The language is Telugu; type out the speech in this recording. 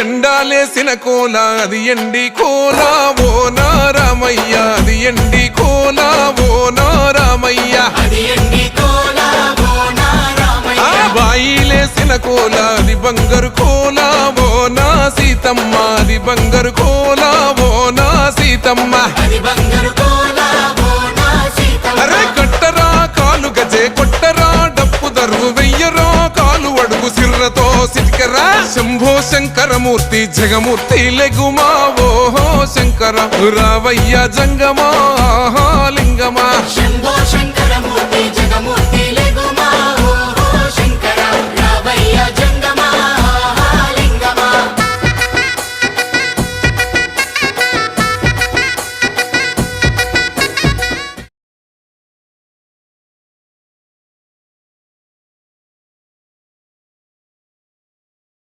ఎండాలేసిన కోల అది ఎండి కోల ఓ నారామయ్య అది ఎండి కోల ఓ నారామయ్య బాయిలేసిన కోల అది బంగారు కోల ఓ నా సీతమ్మ అది బంగారు కోల ఓ నా సీతమ్మ అరే కట్టరా కాలు గజే కొట్టరా డప్పు దరువు వెయ్యరా కాలు అడుగు సిర్రతో సిటికరా శంభో శంకరమూర్తి జగమూర్తి లెగుమా ఓహో శంకర రావయ్య జంగమా లింగమా శంభో శంకరమూర్తి జగమూర్తి లెగుమా ఓహో శంకర రావయ్య జంగమా